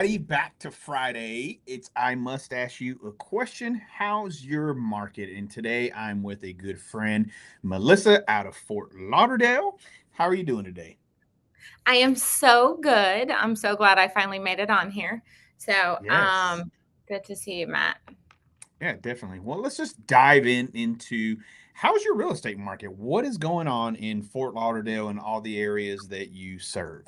Back to Friday. It's I must ask you a question. How's your market? And today I'm with a good friend, Melissa, out of Fort Lauderdale. How are you doing today? I am so good. I'm so glad I finally made it on here. So, Yes. good to see you, Matt. Yeah, definitely. Well, let's just dive into how's your real estate market? What is going on in Fort Lauderdale and all the areas that you serve?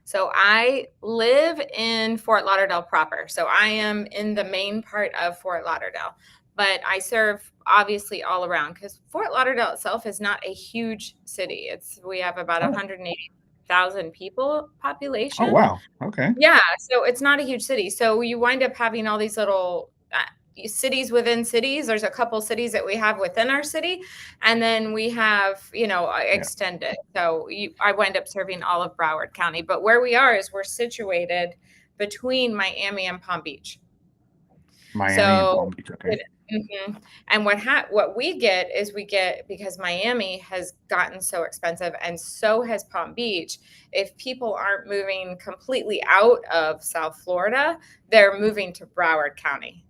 So, I live in Fort Lauderdale proper. So, I am in the main part of Fort Lauderdale, but I serve obviously all around because Fort Lauderdale itself is not a huge city. We have about Oh, 180,000 people oh population. wow. Okay. Yeah, so it's not a huge city. So you wind up having all these little cities within cities. There's a couple cities that we have within our city, and then we have, Yeah. extended. I wind up serving all of Broward County. But where we are is we're situated between Miami and Palm Beach. Miami and Palm So, Beach. Okay. it, mhm. And what we get is we get because Miami has gotten so expensive and so has Palm Beach. If people aren't moving completely out of South Florida, they're moving to Broward County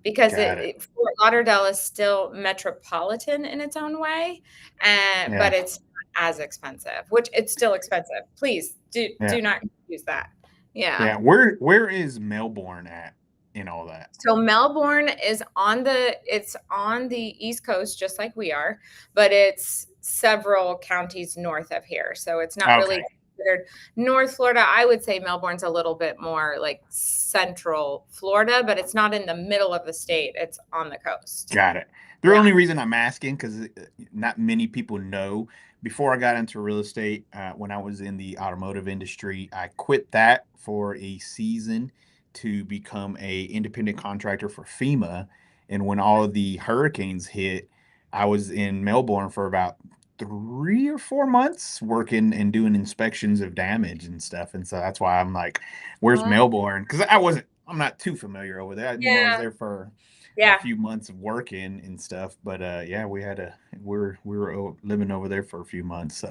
because Got it. Fort Lauderdale is still metropolitan in its own way, and Yeah. but it's not as expensive, which it's still expensive. Please Yeah. do not use that. Yeah. Yeah. Where is Melbourne at in all that? So Melbourne is it's on the East Coast just like we are, but it's several counties north of here. So it's not really Okay. considered North Florida. I would say Melbourne's a little bit more like central Florida, but it's not in the middle of the state. It's on the coast. Got it. The Yeah. only reason I'm asking because not many people know. Before I got into real estate, when I was in the automotive industry, I quit that for a season to become a independent contractor for FEMA. And when all of the hurricanes hit, I was in Melbourne for about 3 or 4 months working and doing inspections of damage and stuff. And so that's why I'm like, where's Oh, Melbourne? Because I'm not too familiar over there. I was yeah. there for a Yeah. few months of working and stuff. But yeah, we were living over there for a few months.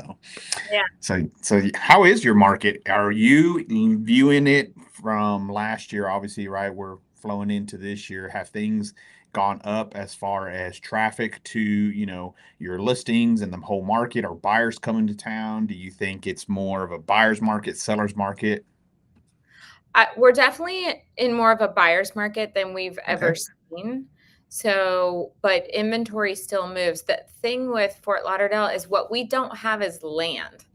Yeah. So how is your market? Are you viewing it from last year? Obviously, right? We're flowing into this year. Have things gone up as far as traffic to your listings and the whole market? Are buyers coming to town? Do you think it's more of a buyer's market, seller's market? We're definitely in more of a buyer's market than we've Okay. ever seen. So, but inventory still moves. The thing with Fort Lauderdale is what we don't have is land.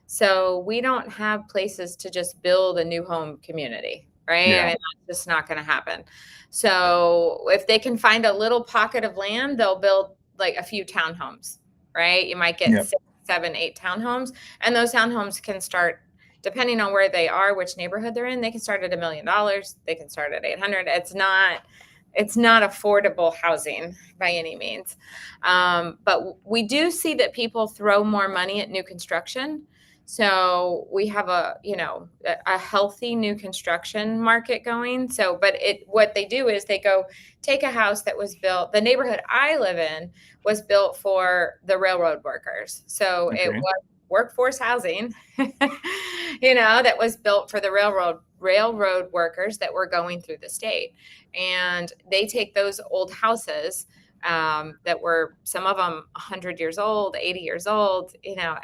So we don't have places to just build a new home community, right? I Yeah. mean, that's just not going to happen. So if they can find a little pocket of land, they'll build like a few townhomes, right? You might get Yep. 6, 7, 8 townhomes, and those townhomes can start depending on where they are, which neighborhood they're in, they can start at $1 million. They can start at 800. It's not affordable housing by any means. But we do see that people throw more money at new construction. So we have a healthy new construction market going. So, but what they do is they go take a house that was built. The neighborhood I live in was built for the railroad workers. So it Okay. was workforce housing, that was built for the railroad workers that were going through the state. And they take those old houses that were some of them 100 years old, 80 years old,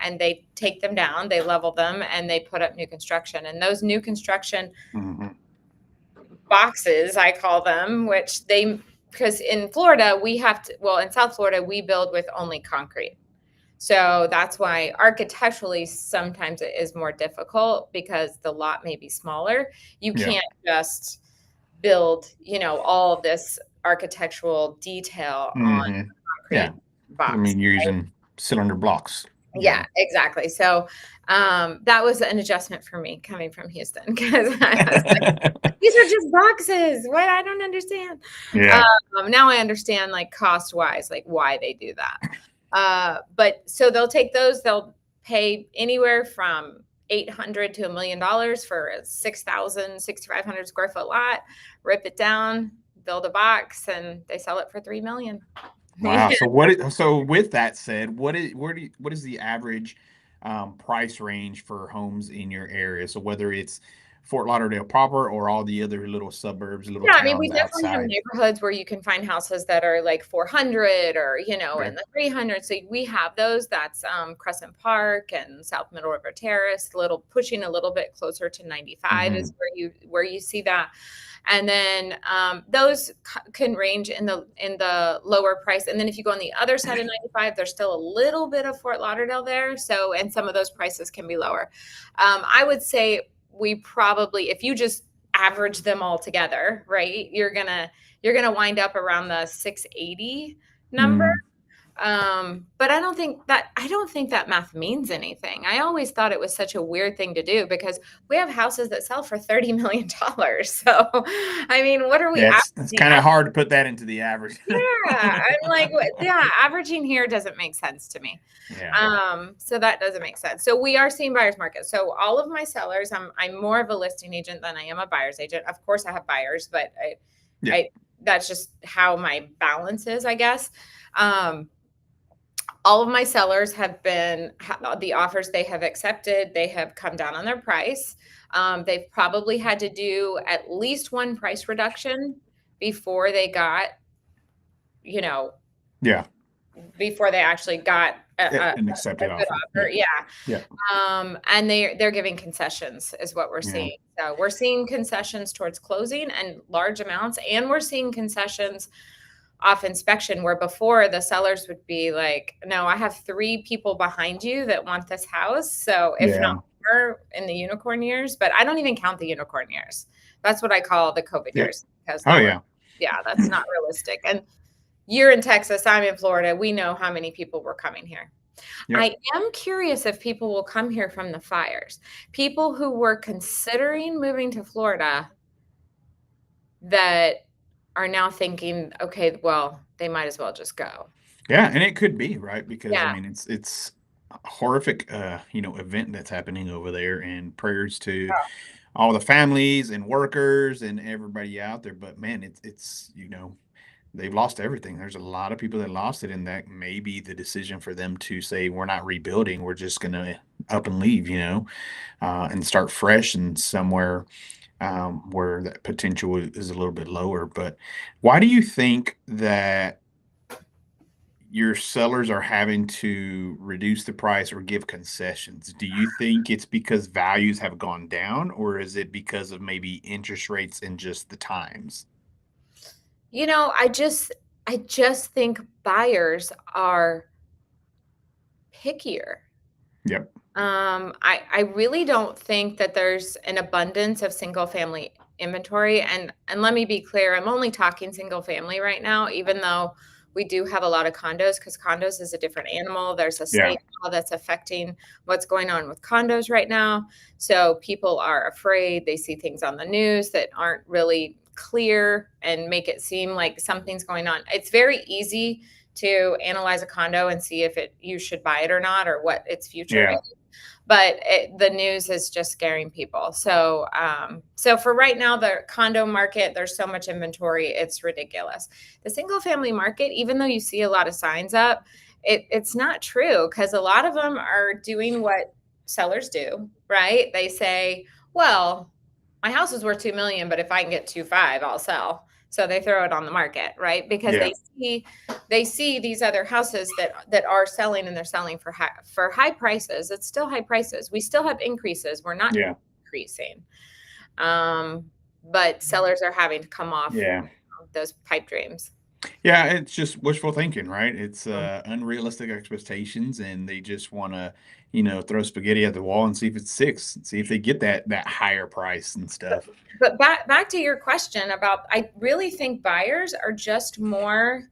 and they take them down, they level them, and they put up new construction. And those new construction Hmm. boxes, I call them, because in Florida, in South Florida, we build with only concrete. So that's why architecturally sometimes it is more difficult because the lot may be smaller. You Yeah. can't just build, all of this architectural detail on Hmm. Yeah. concrete I box. mean, you're using cylinder blocks. Yeah, exactly. So that was an adjustment for me coming from Houston because I was like, these are just boxes. What? I don't understand. Yeah. Now I understand, like cost wise, like why they do that. But so they'll take those. They'll pay anywhere from 800 to $1 million for a 6,000, 6,500 square foot lot. Rip it down, build a box, and they sell it for 3 million. Wow. So with that said, what is the average price range for homes in your area? So whether it's Fort Lauderdale proper, or all the other little suburbs, little Yeah, I mean, we towns definitely have outside? neighborhoods where you can find houses that are like 400 or, in Okay. the 300. So we have those. That's Crescent Park and South Middle River Terrace, pushing a little bit closer to 95 Hmm. is where you see that. And then those can range in the lower price. And then if you go on the other side of 95, there's still a little bit of Fort Lauderdale there. So, and some of those prices can be lower. I would say we probably, if you just average them all together, right, you're gonna wind up around the 680 number. Mm. But I don't think that math means anything. I always thought it was such a weird thing to do because we have houses that sell for $30 million. So, I mean, what are we Yeah, it's averaging? kind of hard to put that into the average. Yeah, I'm like, yeah, averaging here doesn't make sense to me. Yeah. So that doesn't make sense. So we are seeing buyers market. So all of my sellers, I'm more of a listing agent than I am a buyer's agent. Of course, I have buyers, but Yeah. I that's just how my balance is, I guess. Um, all of my sellers have been the offers they have accepted, they have come down on their price. They've probably had to do at least one price reduction before they got, you know, Yeah. before they actually got An a accepted good offer. offer. Yeah. Yeah. Yeah. And they're giving concessions is what we're Yeah. seeing. So we're seeing concessions towards closing and large amounts, and we're seeing concessions off inspection where before the sellers would be like, no, I have 3 people behind you that want this house. So if not Yeah. more in the unicorn years, but I don't even count the unicorn years. That's what I call the COVID Yeah. years because Oh they were, yeah. yeah, that's not realistic. And you're in Texas, I'm in Florida. We know how many people were coming here. Yep. I am curious if people will come here from the fires. People who were considering moving to Florida that are now thinking, okay, well, they might as well just go. Yeah, and it could be, right? Because I Yeah. mean, it's a horrific, event that's happening over there, and prayers to all the families and workers and everybody out there. But man, it's they've lost everything. There's a lot of people that lost it, and that may be the decision for them to say, we're not rebuilding. We're just gonna up and leave, and start fresh and somewhere where that potential is a little bit lower. But why do you think that your sellers are having to reduce the price or give concessions? Do you think it's because values have gone down, or is it because of maybe interest rates and just the times? I just think buyers are pickier. Yep. I really don't think that there's an abundance of single family inventory. And let me be clear, I'm only talking single family right now, even though we do have a lot of condos because condos is a different animal. There's a Yeah. state law that's affecting what's going on with condos right now. So people are afraid. They see things on the news that aren't really clear and make it seem like something's going on. It's very easy to analyze a condo and see if you should buy it or not or what its future Yeah. is, but the news is just scaring people. So for right now, the condo market, there's so much inventory, it's ridiculous. The single family market, even though you see a lot of signs up, it's not true because a lot of them are doing what sellers do, right? They say, well, my house is worth 2 million, but if I can get 2.5, I'll sell. So they throw it on the market, right? Because Yeah. they see these other houses that are selling and they're selling for high prices. It's still high prices. We still have increases. We're not Yeah. decreasing. But sellers are having to come off Yeah. those pipe dreams. Yeah, it's just wishful thinking, right? It's Mm. unrealistic expectations, and they just want to, throw spaghetti at the wall and see if it sticks, and see if they get that higher price and But, stuff. but back to your question about, I really think buyers are just more,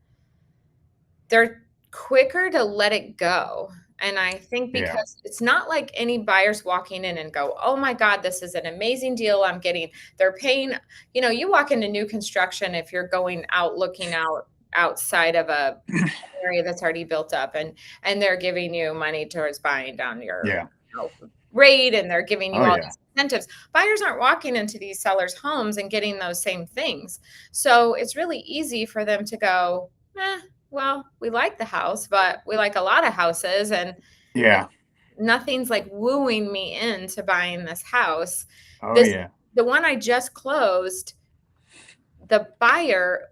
they're quicker to let it go. And I think Yeah. because it's not like any buyers walking in and go, oh my God, this is an amazing deal I'm getting. They're paying, you walk into new construction if you're going out looking outside of a area that's already built up, and they're giving you money towards buying down your Yeah. rate, and they're giving you Oh all yeah. these incentives. Buyers aren't walking into these sellers' homes and getting those same things. So it's really easy for them to go, well, we like the house, but we like a lot of houses, and Yeah. nothing's like wooing me into buying this house. Oh This yeah. the one I just closed, the buyer,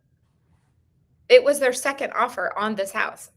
it was their second offer on this house.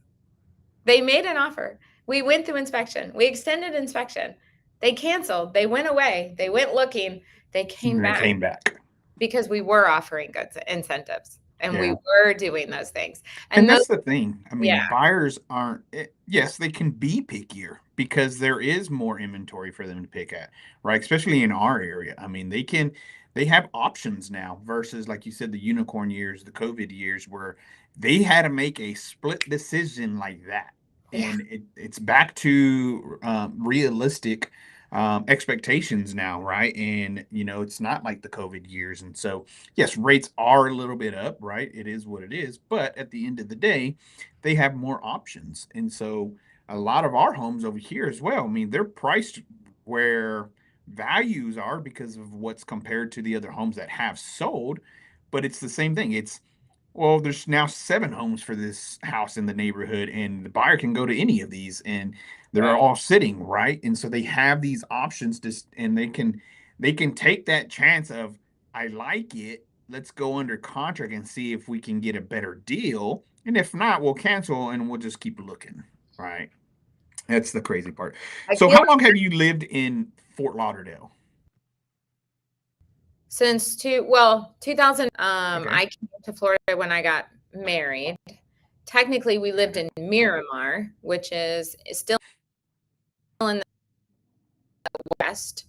They made an offer. We went through inspection. We extended inspection. They canceled. They went away. They went looking. They came And they back came back. because we were offering good incentives and we Yeah. were doing those things. And And those, that's the thing. I yeah, mean, buyers aren't, yes, they can be pickier because there is more inventory for them to pick at, right? Especially in our area. I mean, they have options now versus, like you said, the unicorn years, the COVID years, where they had to make a split decision like that. yeah, And it's back to realistic expectations now, right? And, it's not like the COVID years. And so, yes, rates are a little bit up, right? It is what it is. But at the end of the day, they have more options. And so a lot of our homes over here as well, I mean, they're priced where values are because of what's compared to the other homes that have sold. But it's the same thing. Well, there's now 7 homes for this house in the neighborhood, and the buyer can go to any of these, and they're right. all sitting, right? And so they have these options and they can take that chance of, I like it. Let's go under contract and see if we can get a better deal. And if not, we'll cancel and we'll just keep looking, right? That's the crazy part. I So feel how like long have you lived in Fort Lauderdale? since 2000, Okay. I came to Florida when I got married. Technically, we lived in Miramar, which is still in the West.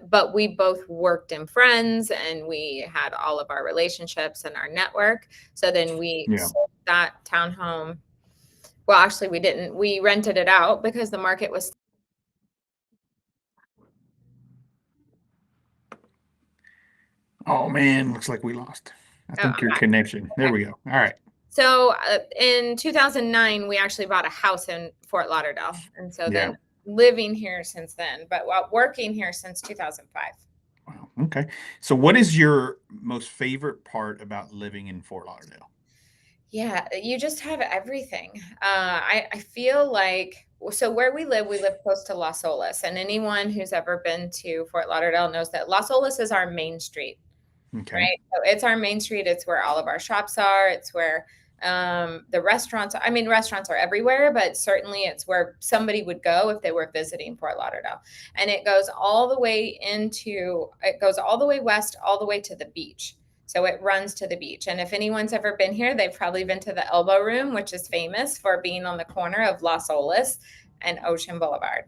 But we both worked in Friends and we had all of our relationships and our network. So then we Yeah. sold that townhome. Well, actually, we didn't. We rented it out because the market was. Oh man, looks like we lost. I Oh, think your okay. connection. There Okay. we go. All right. So in 2009, we actually bought a house in Fort Lauderdale, and so Yeah. then living here since then, but working here since 2005. Wow. Okay. So, what is your most favorite part about living in Fort Lauderdale? Yeah, you just have everything. I feel like so where we live close to Las Olas, and anyone who's ever been to Fort Lauderdale knows that Las Olas is our main street, Okay. right? So it's our main street. It's where all of our shops are. It's where the restaurants. I mean, restaurants are everywhere, but certainly it's where somebody would go if they were visiting Fort Lauderdale. And it goes all the way it goes all the way west, all the way to the beach. So it runs to the beach. And if anyone's ever been here, they've probably been to the Elbow Room, which is famous for being on the corner of Las Olas and Ocean Boulevard.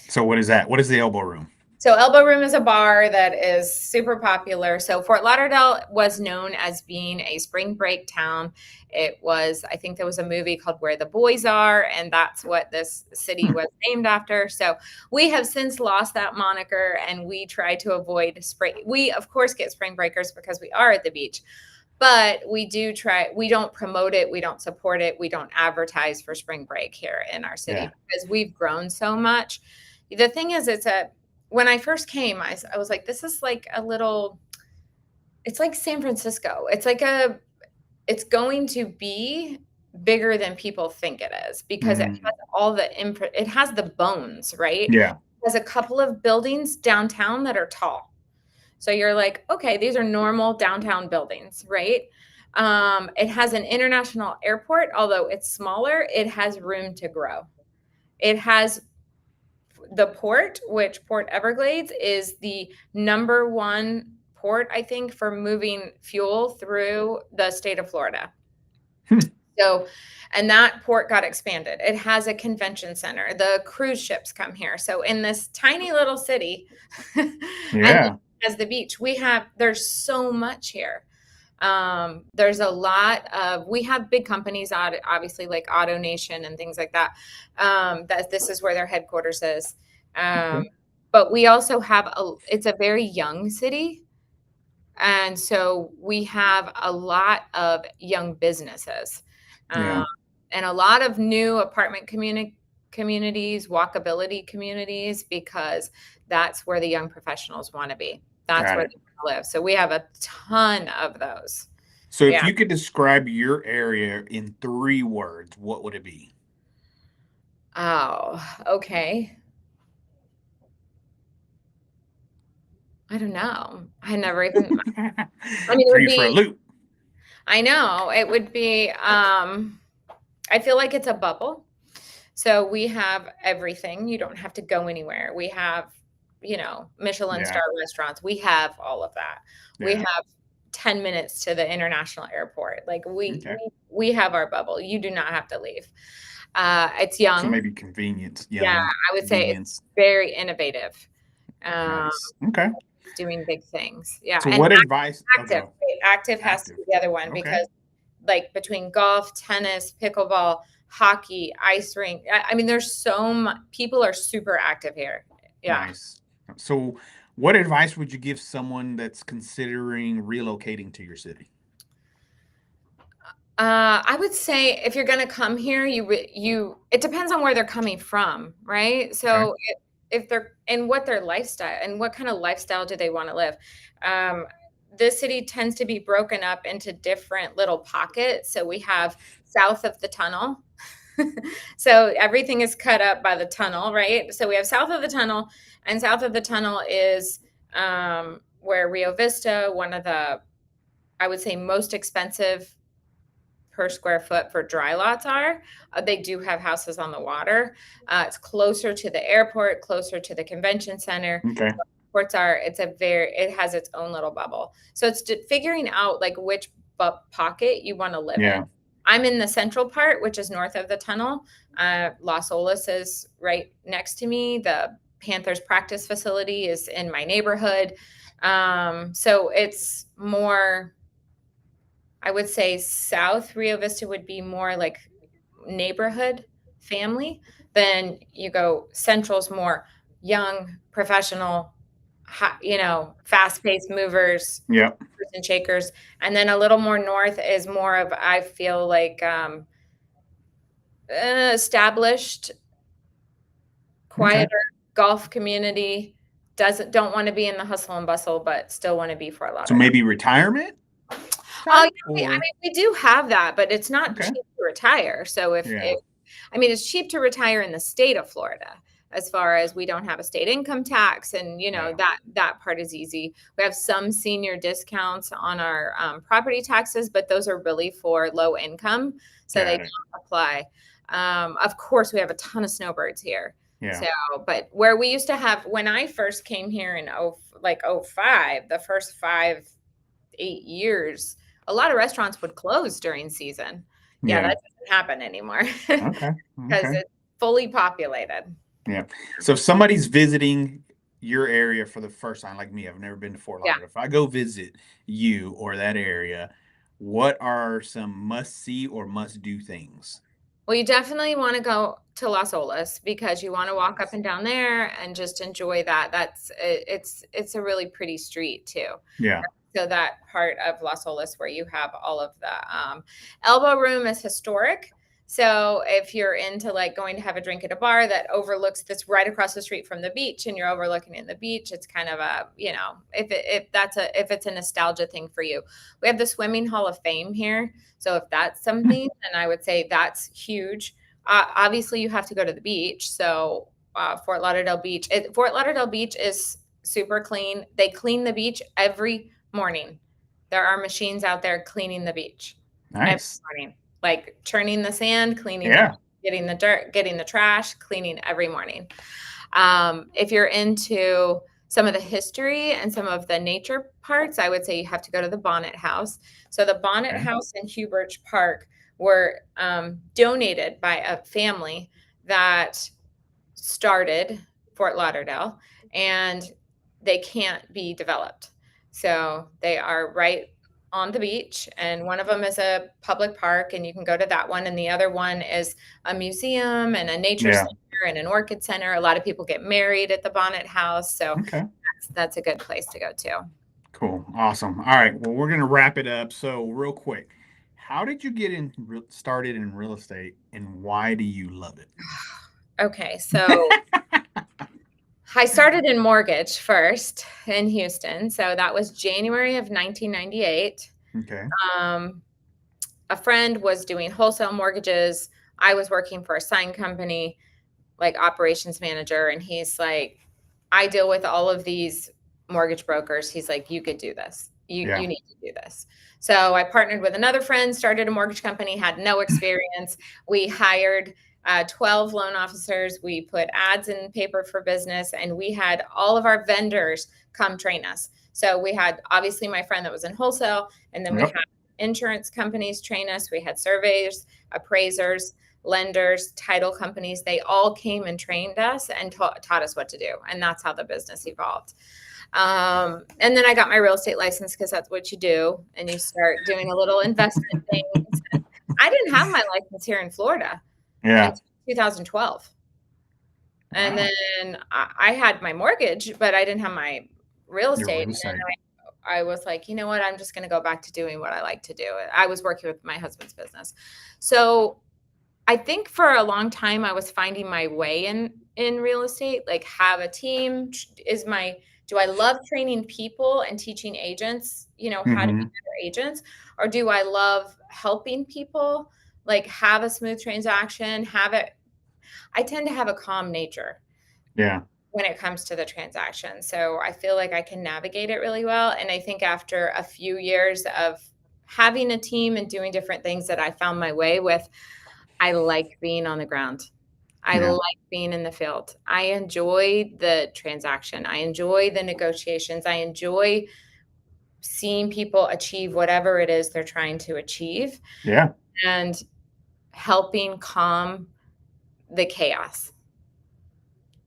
So, what is that? What is the elbow room? So Elbow Room is a bar that is super popular. So Fort Lauderdale was known as being a spring break town. It was, I think there was a movie called Where the Boys Are, and that's what this city Hmm. was named after. So we have since lost that moniker and we try to avoid spring. We, of course, get spring breakers because we are at the beach. But we do try, we don't promote it, we don't support it, we don't advertise for spring break here in our city Yeah. because we've grown so much. The thing is, when I first came, I was like, this is like a little, it's like San Francisco. It's going to be bigger than people think it is because it Mm, has it has the bones, right? It yeah. has a couple of buildings downtown that are tall. So you're like, okay, these are normal downtown buildings, right? It has an international airport, although it's smaller, it has room to grow. It has the port, which Port Everglades is the number one port, I think, for moving fuel through the state of Florida. Hmm. So, and that port got expanded. It has a convention center. The cruise ships come here. So, in this tiny little city, and Yeah. as the beach, there's so much here. There's a lot of, we have big companies, obviously like Auto Nation and things like that. That this is where their headquarters is. Um, Okay. but we also it's a very young city. And so we have a lot of young businesses, Yeah. um, and a lot of new apartment communities, walkability communities, because that's where the young professionals want to be. That's Got where it. they want to live. So we have a ton of those. So, if Yeah. you could describe your area in 3 words, what would it be? Oh, okay. I don't know. I never even, I mean, it Threw would you for a be, loop. I know it would be, I feel like it's a bubble. So we have everything. You don't have to go anywhere. We have, Michelin Yeah, star restaurants. We have all of that. We yeah. have 10 minutes to the international airport. Like Okay. we have our bubble. You do not have to leave. It's So young. maybe convenience, Yeah, young I would say it's convenience. very innovative. Um, Nice. Okay. it's doing big things. Yeah, So and what advice? Oh, active. go. Active has to Active. be the other one Okay. because like between golf, tennis, pickleball, hockey, ice rink. I mean, there's so much. People are super active here. Yeah. Nice. So what advice would you give someone that's considering relocating to your city? I would say if you're going to come here, it depends on where they're coming from, right? Okay. So if they're and what their lifestyle and what kind of lifestyle do they want to live? Um, this city tends to be broken up into different little pockets. So we have south of the tunnel. So everything is cut up by the tunnel, right? So we have south of the tunnel, and south of the tunnel is where Rio Vista, one of the, I would say, most expensive per square foot for dry lots are. They do have houses on the water. It's closer to the airport, closer to the convention center. Okay. Ports are, it has its own little bubble. So it's figuring out like which pocket you want to live in. Yeah. I'm in the central part, which is north of the tunnel. Las Olas is right next to me. The Panthers practice facility is in my neighborhood. So it's more, I would say South Rio Vista would be more like neighborhood family. Then you go Central's more young, professional, fast-paced movers, Yep. and shakers. And then a little more north is more of, I feel like, established, Okay. quieter golf community. Don't want to be in the hustle and bustle, but still want to be Fort So Lauderdale. maybe retirement Oh, type yeah, I or mean, we do have that, but it's not okay. cheap to retire. So Yeah. I mean, it's cheap to retire in the state of Florida, as far as we don't have a state income tax, and Yeah. that part is easy. We have some senior discounts on our property taxes, but those are really for low income, so they Got it. don't apply. Of course, we have a ton of snowbirds here. Yeah. So, but where we used to have when I first came here in '05, the first 8 years, a lot of restaurants would close during season. Yeah, Yeah. that doesn't happen anymore Okay. because Okay. it's fully populated. Yeah. So if somebody's visiting your area for the first time, like me, I've never been to Fort Yeah. Lauderdale. If I go visit you or that area, what are some must see or must do things? Well, you definitely want to go to Las Olas because you want to walk up and down there and just enjoy that. It's a really pretty street too. Yeah. So that part of Las Olas where you have all of the elbow room is historic. So if you're into like going to have a drink at a bar that's right across the street from the beach and you're overlooking in the beach, it's kind of a, if it's a nostalgia thing for you. We have the Swimming Hall of Fame here. So if that's something, then I would say that's huge. Obviously you have to go to the beach. So Fort Lauderdale Beach, Fort Lauderdale Beach is super clean. They clean the beach every morning. There are machines out there cleaning the beach every Nice. morning, like churning the sand, cleaning Yeah. getting the dirt, getting the trash, cleaning every morning. If you're into some of the history and some of the nature parts, I would say you have to go to the Bonnet House. So the Bonnet Okay. House in Hugh Birch Park were donated by a family that started Fort Lauderdale, and they can't be developed. So they are right on the beach, and one of them is a public park, and you can go to that one, and the other one is a museum and a nature Yeah. center and an orchid center. A lot of people get married at the Bonnet House, so Okay. that's a good place to go to. Cool. Awesome. All right. Well, we're gonna wrap it up. So real quick, how did you get started in real estate, and why do you love it? Okay, so I started in mortgage first in Houston. So that was January of 1998. Okay. A friend was doing wholesale mortgages. I was working for a sign company, like operations manager. And he's like, I deal with all of these mortgage brokers. He's like, you could do this. Yeah. You need to do this. So I partnered with another friend, started a mortgage company, had no experience. We hired 12 loan officers. We put ads in paper for business, and we had all of our vendors come train us. So we had obviously my friend that was in wholesale, and then we Yep. had insurance companies train us. We had surveyors, appraisers, lenders, title companies. They all came and trained us and taught us what to do. And that's how the business evolved. And then I got my real estate license because that's what you do. And you start doing a little investment things. And I didn't have my license here in Florida Yeah. until 2012. And Wow. then I had my mortgage, but I didn't have my real Your estate. real And estate. I was like, you know what? I'm just going to go back to doing what I like to do. I was working with my husband's business. So I think for a long time I was finding my way in real estate, like have a team is my do I love training people and teaching agents, how to be Mm-hmm. better agents, or do I love helping people like have a smooth transaction, have it I tend to have a calm nature Yeah. when it comes to the transaction. So I feel like I can navigate it really well. And I think after a few years of having a team and doing different things that I found my way with, I like being on the ground. I Yeah. like being in the field. I enjoy the transaction. I enjoy the negotiations. I enjoy seeing people achieve whatever it is they're trying to achieve Yeah. and helping calm the chaos.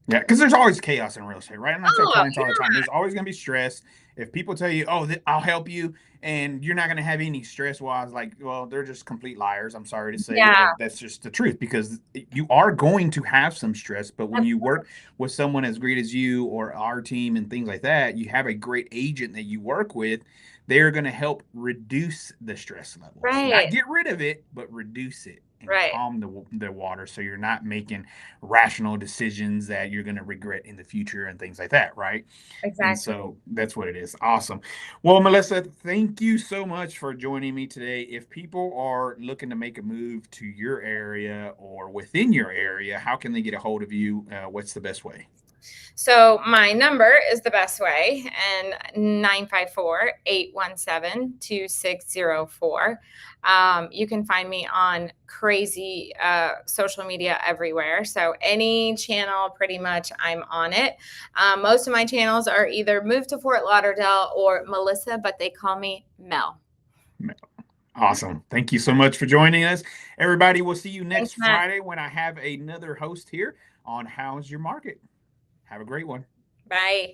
Yeah, because there's always chaos in real estate, right? And I tell Oh, clients all the time, there's always going to be stress. If people tell you, "Oh, I'll help you," and you're not going to have any stress, well, I was like, well, they're just complete liars. I'm sorry to say, yeah. but that's just the truth because you are going to have some stress. But when you work with someone as great as you or our team and things like that, you have a great agent that you work with. They're going to help reduce the stress levels, not Right. get rid of it, but reduce it and Right. calm the water so you're not making rational decisions that you're going to regret in the future and things like that, right? And Exactly. so that's what it is. Awesome. Well, Melissa, thank you so much for joining me today. If people are looking to make a move to your area or within your area, how can they get a hold of you? What's the best way? So my number is the best way, and 954-817-2604. You can find me on crazy social media everywhere. So any channel, pretty much, I'm on it. Most of my channels are either Move to Fort Lauderdale or Melissa, but they call me Mel. Awesome. Thank you so much for joining us. Everybody, we'll see you Thanks, next Matt. Friday when I have another host here on How's Your Market. Have a great one. Bye.